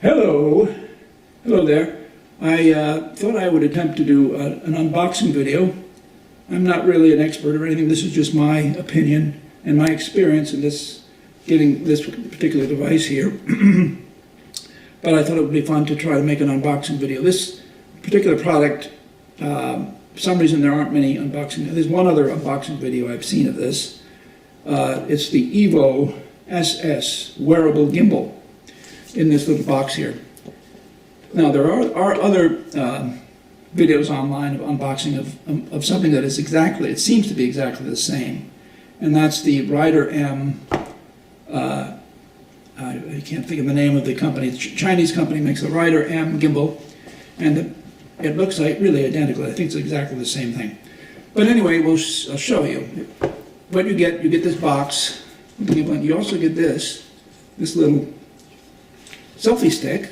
Hello there. I thought I would attempt to do an unboxing video. I'm not really an expert or anything. This is just my opinion and my experience in getting this particular device here. But I thought it would be fun to try to make an unboxing video. This particular product, for some reason there aren't many unboxing. There's one other unboxing video I've seen of this. It's the EVO SS Wearable Gimbal in this little box here. Now there are other videos online of unboxing of something that is exactly, it seems to be exactly the same, and that's the Rider M. I can't think of the name of the company. It's a Chinese company, makes the Rider M gimbal, and it looks like really identical. I think it's exactly the same thing. But anyway, I'll show you. What you get this box, and you also get this little selfie stick,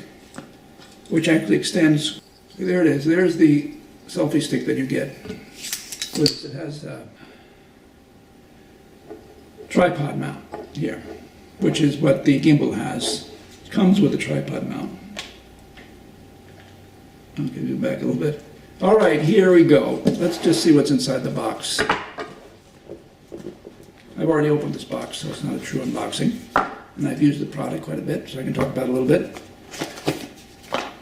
which actually extends. There it is. There's the selfie stick that you get. It has a tripod mount here, which is what the gimbal has. It comes with a tripod mount. I'll give you back a little bit. All right, here we go. Let's just see what's inside the box. I've already opened this box, so it's not a true unboxing. And I've used the product quite a bit, so I can talk about it a little bit.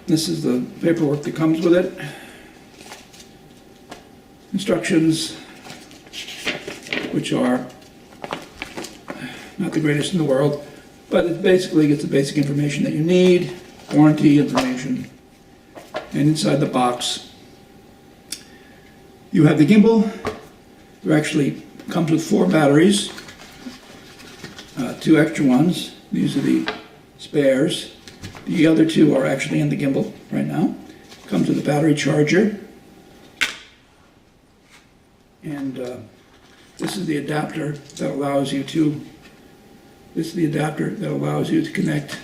This is the paperwork that comes with it. Instructions, which are not the greatest in the world, but it basically gets the basic information that you need, warranty information. And inside the box, you have the gimbal. There actually comes with 4 batteries, 2 extra ones. These are the spares. The other 2 are actually in the gimbal right now. Comes with a battery charger. And this is the adapter that allows you to connect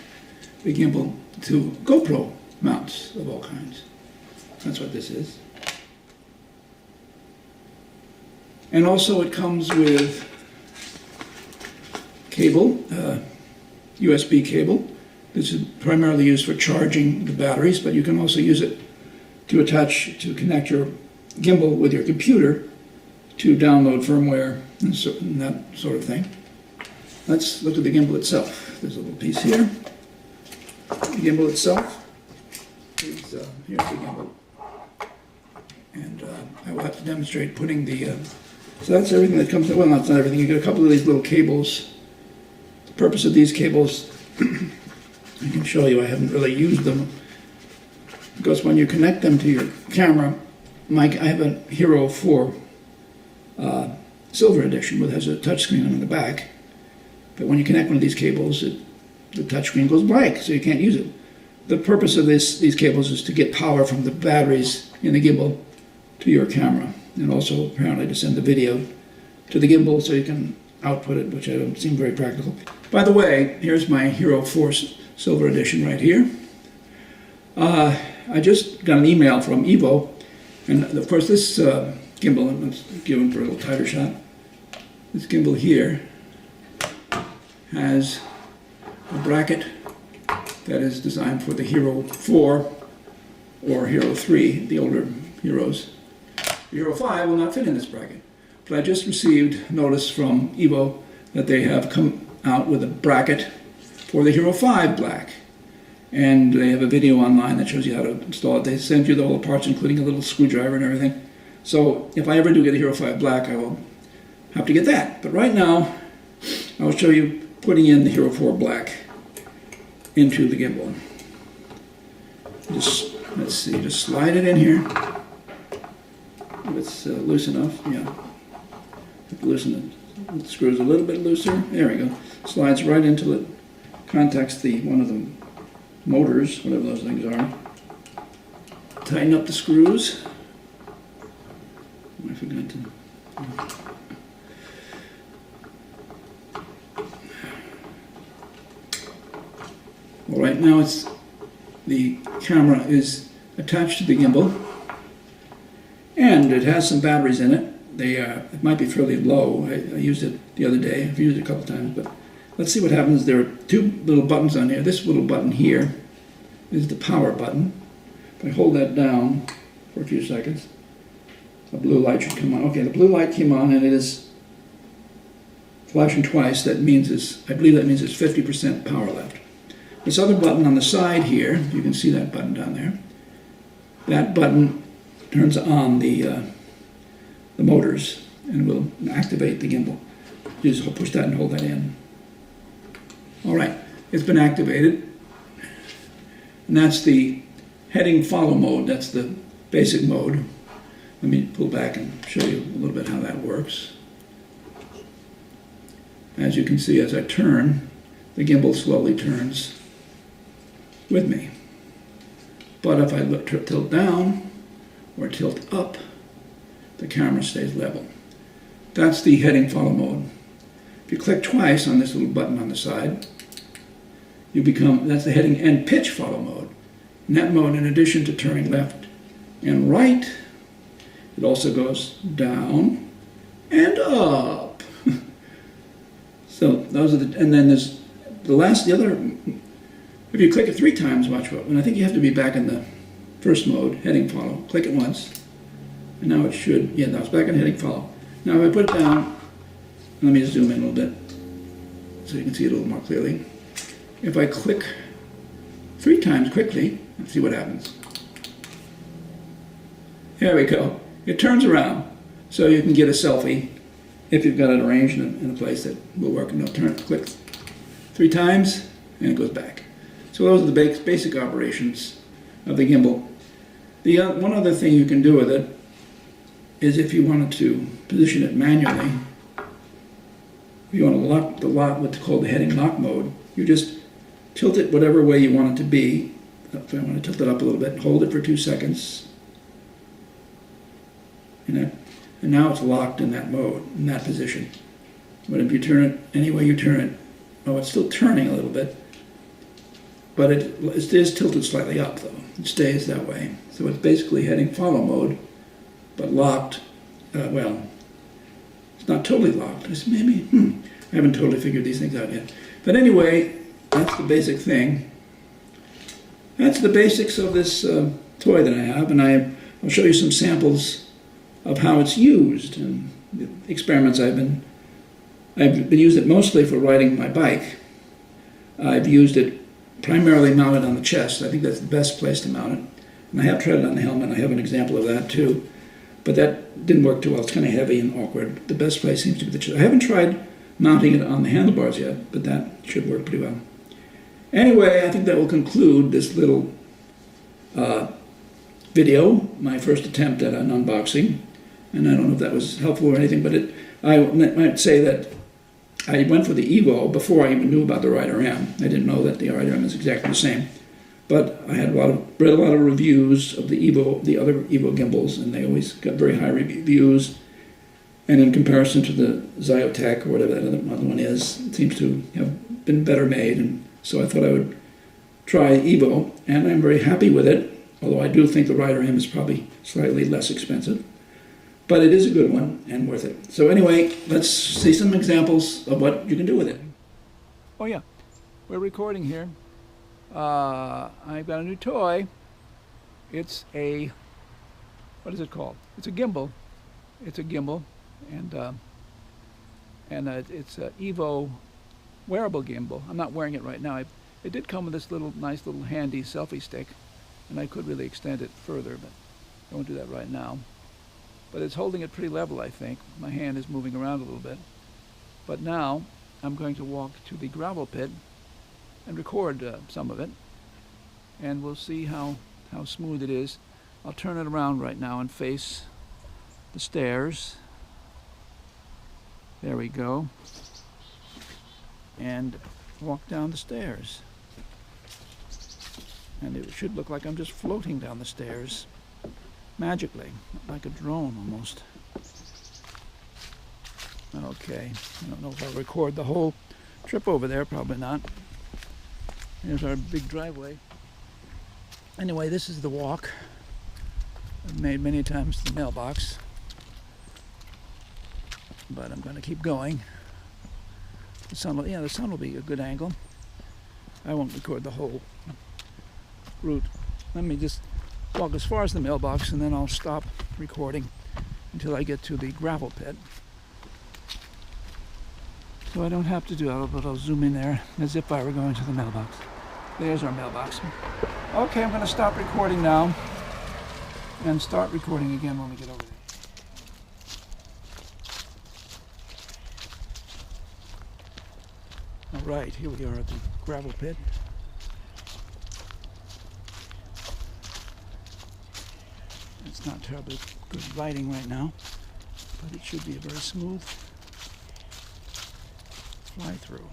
the gimbal to GoPro mounts of all kinds. That's what this is. And also it comes with cable, USB cable. This is primarily used for charging the batteries, but you can also use it to connect your gimbal with your computer to download firmware and that sort of thing. Let's look at the gimbal itself. There's a little piece here. The gimbal itself is, here's the gimbal. And I will have to demonstrate putting the, so that's everything that comes, well, that's not everything. You get a couple of these little cables. The purpose of these cables, I can show you, I haven't really used them, because when you connect them to your camera, I have a Hero 4 Silver Edition, which has a touchscreen on the back, but when you connect one of these cables, the touchscreen goes blank, so you can't use it. The purpose of these cables is to get power from the batteries in the gimbal to your camera, and also apparently to send the video to the gimbal so you can output it, which I don't seem very practical. By the way, here's my Hero 4 Silver Edition right here. I just got an email from EVO, and of course this gimbal, let's give it for a little tighter shot. This gimbal here has a bracket that is designed for the Hero 4 or Hero 3, the older Heroes. The Hero 5 will not fit in this bracket. But I just received notice from EVO that they have come out with a bracket for the Hero 5 Black. And they have a video online that shows you how to install it. They send you all the parts, including a little screwdriver and everything. So if I ever do get a Hero 5 Black, I will have to get that. But right now, I will show you putting in the Hero 4 Black into the gimbal. Just, let's see, just slide it in here. If it's loose enough, yeah. Loosen it. The screw is a little bit looser. There we go. Slides right into it. Contacts one of the motors, whatever those things are. Tighten up the screws. I forgot to. Well, right now the camera is attached to the gimbal, and it has some batteries in it. It might be fairly low. I used it the other day. I've used it a couple times, but let's see what happens. There are 2 little buttons on here. This little button here is the power button. If I hold that down for a few seconds, the blue light should come on. Okay, the blue light came on and it is flashing twice. That means I believe that means it's 50% power left. This other button on the side here, you can see that button down there. That button turns on the motors and will activate the gimbal. You just push that and hold that in. All right, it's been activated. And that's the heading follow mode. That's the basic mode. Let me pull back and show you a little bit how that works. As you can see, as I turn, the gimbal slowly turns with me. But if I tilt down or tilt up, the camera stays level. That's the heading follow mode. If you click twice on this little button on the side, that's the heading and pitch follow mode. In that mode, in addition to turning left and right, it also goes down and up. So those are and then there's the other, if you click it 3 times, watch what, and I think you have to be back in the first mode, heading follow. Click it once, and now it should, now it's back in heading follow. Now if I put it down, let me zoom in a little bit so you can see it a little more clearly. If I click 3 times quickly, let's see what happens. There we go. It turns around so you can get a selfie if you've got it arranged in a place that will work. And click 3 times and it goes back. So those are the basic operations of the gimbal. One other thing you can do with it is if you wanted to position it manually, if you want to lock what's called the heading lock mode, you just tilt it whatever way you want it to be. If I want to tilt it up a little bit, hold it for 2 seconds. And now it's locked in that mode, in that position. But if you turn it any way you turn it, it's still turning a little bit, but it is tilted slightly up though. It stays that way. So it's basically heading follow mode, but locked, it's not totally locked. I haven't totally figured these things out yet. But anyway, that's the basic thing. That's the basics of this toy that I have, and I'll show you some samples of how it's used and the experiments I've been used it mostly for riding my bike. I've used it primarily mounted on the chest. I think that's the best place to mount it. And I have tried it on the helmet. I have an example of that too. But that didn't work too well. It's kind of heavy and awkward. The best place seems to be the chest. I haven't tried mounting it on the handlebars yet, but that should work pretty well. Anyway, I think that will conclude this little video, my first attempt at an unboxing. And I don't know if that was helpful or anything, but I might say that I went for the EVO before I even knew about the Rider M. I didn't know that the Rider M is exactly the same. But I had read a lot of reviews of the EVO, the other EVO gimbals, and they always got very high reviews. And in comparison to the Xiotech, or whatever that other one is, it seems to have been better made. And so I thought I would try EVO, and I'm very happy with it, although I do think the Rider M is probably slightly less expensive. But it is a good one and worth it. So anyway, let's see some examples of what you can do with it. Oh yeah, we're recording here. I've got a new toy. It's what is it called? It's a gimbal. It's a gimbal, and it's an EVO wearable gimbal. I'm not wearing it right now. It did come with this nice little handy selfie stick, and I could really extend it further, but I won't do that right now. But it's holding it pretty level, I think. My hand is moving around a little bit. But now I'm going to walk to the gravel pit and record some of it, and we'll see how smooth it is. I'll turn it around right now and face the stairs. There we go. And walk down the stairs. And it should look like I'm just floating down the stairs magically, like a drone almost. Okay, I don't know if I'll record the whole trip over there, probably not. Here's our big driveway. Anyway, this is the walk I've made many times to the mailbox, but I'm going to keep going. The sun will be a good angle. I won't record the whole route. Let me just walk as far as the mailbox, and then I'll stop recording until I get to the gravel pit. So I don't have to do that, but I'll zoom in there as if I were going to the mailbox. There's our mailbox. Okay, I'm going to stop recording now and start recording again when we get over there. All right, here we are at the gravel pit. It's not terribly good lighting right now, but it should be a very smooth fly through.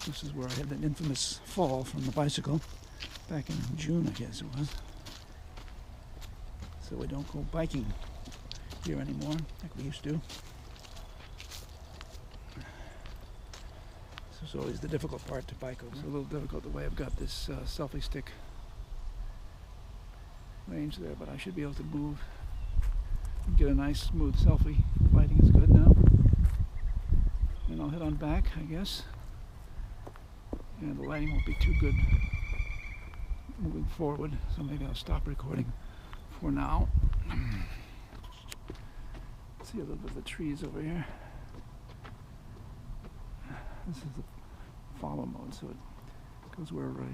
This is where I had that infamous fall from the bicycle back in June, I guess it was. So we don't go biking here anymore like we used to. This is always the difficult part to bike over. It's a little difficult the way I've got this selfie stick range there, but I should be able to move and get a nice smooth selfie. Lighting is good now. And I'll head on back, I guess. And the lighting won't be too good moving forward, so maybe I'll stop recording for now. See a little bit of the trees over here. This is the follow mode, so it goes wherever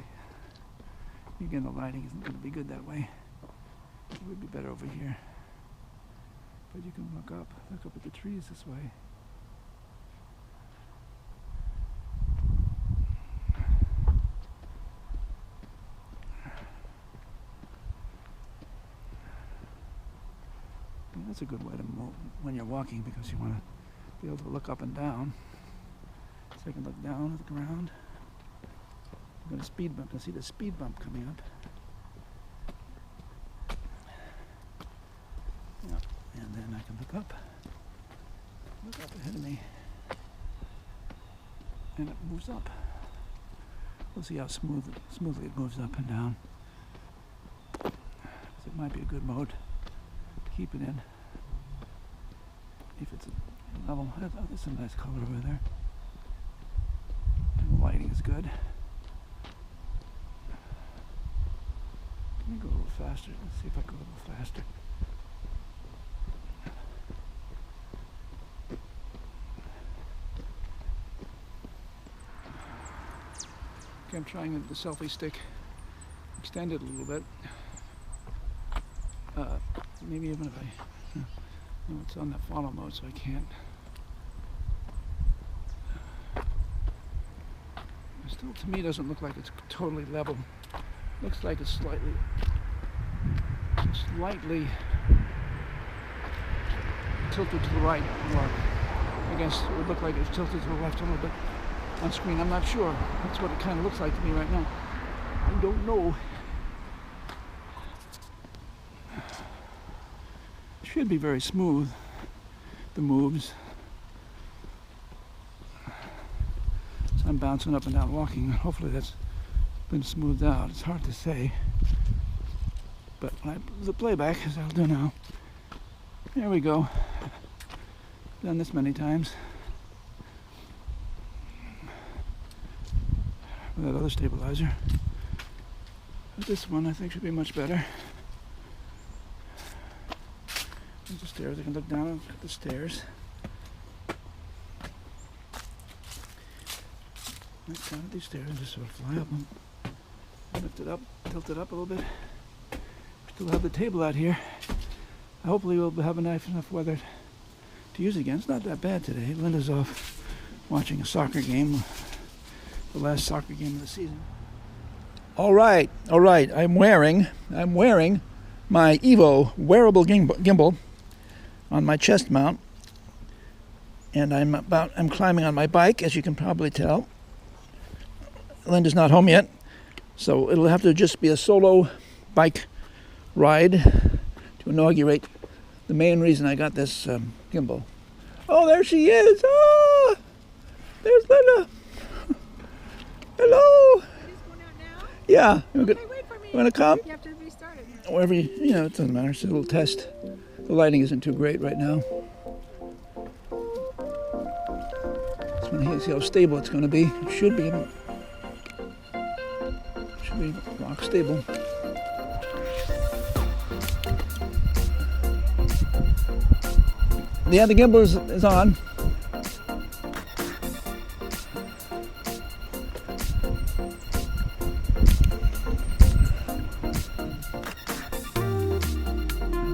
again, the lighting isn't going to be good that way. It would be better over here. But you can look up at the trees this way. That's a good way to move when you're walking, because you want to be able to look up and down. So I can look down at the ground. I'm going to speed bump. I see the speed bump coming up. Yeah. And then I can look up ahead of me, and it moves up. We'll see how smoothly it moves up and down. So it might be a good mode to keep it in. If it's a level, oh, there's a nice color over there. And the lighting is good. Let me go a little faster. Let's see if I go a little faster. Okay, I'm trying the selfie stick extended a little bit. Maybe even if no, it's on that follow mode, so I can't. It still, to me, doesn't look like it's totally level. Looks like it's slightly tilted to the right, or I guess it would look like it's tilted to the left a little bit on screen. I'm not sure. That's what it kind of looks like to me right now. I don't know. Should be very smooth, the moves. So I'm bouncing up and down walking. Hopefully that's been smoothed out. It's hard to say. But when I the playback, as I'll do now. There we go. Done this many times. With that other stabilizer. But this one I think should be much better. There's the stairs. I can look down at the stairs. Look down at these stairs and just sort of fly up them. Lift it up, tilt it up a little bit. Still have the table out here. Hopefully we'll have enough weather to use it again. It's not that bad today. Linda's off watching a soccer game, the last soccer game of the season. All right. I'm wearing my EVO wearable gimbal on my chest mount, and I'm climbing on my bike, as you can probably tell. Linda's not home yet, so it'll have to just be a solo bike ride to inaugurate the main reason I got this gimbal. Oh, there she is! Oh, there's Linda! Hello! Yeah. Okay, wait for me. You want to come? You have to restart it. Wherever you know, it doesn't matter. It's a little test. The lighting isn't too great right now. Just want to see how stable it's going to be. It should be. Should be rock stable. Yeah, the gimbal is on.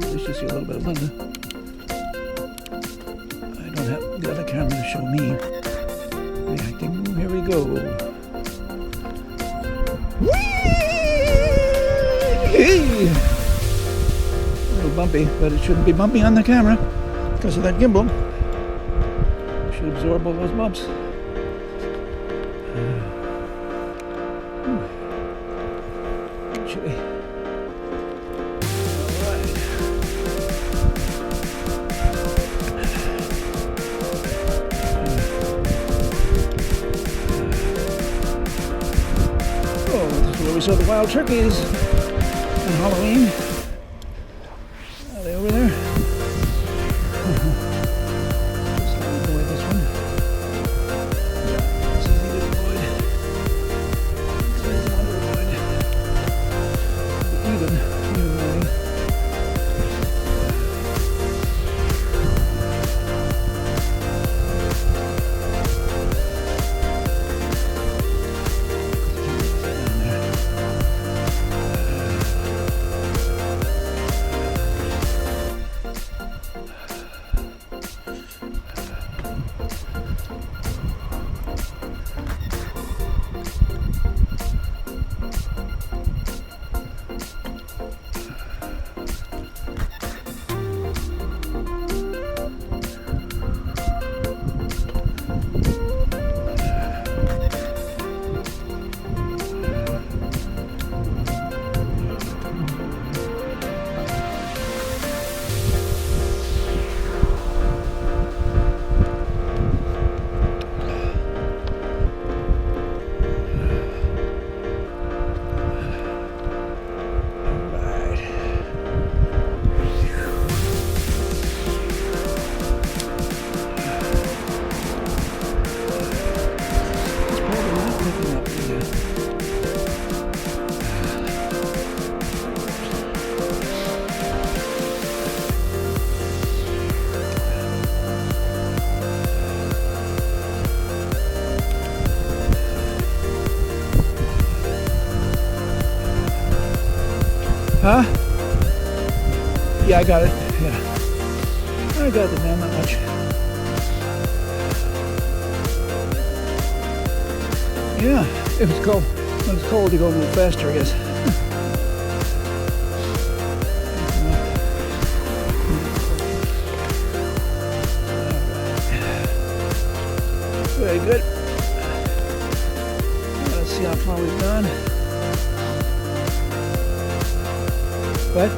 Let's just see a little bit of Linda. I don't have the other camera to show me the acting. Here we go. Whee! A little bumpy, but it shouldn't be bumpy on the camera because of that gimbal. Should absorb all those bumps. Actually. Oh, this is where we saw the wild turkeys on Halloween. Are they over there? Just let me avoid this one. It's easy to avoid. It's easy to avoid. Even avoiding. Huh? Yeah, I got it. Yeah. I got it, man, not much. Yeah, it was cold. When it's cold, you go a little faster, I guess. Very good. Let's see how far we've gone. What?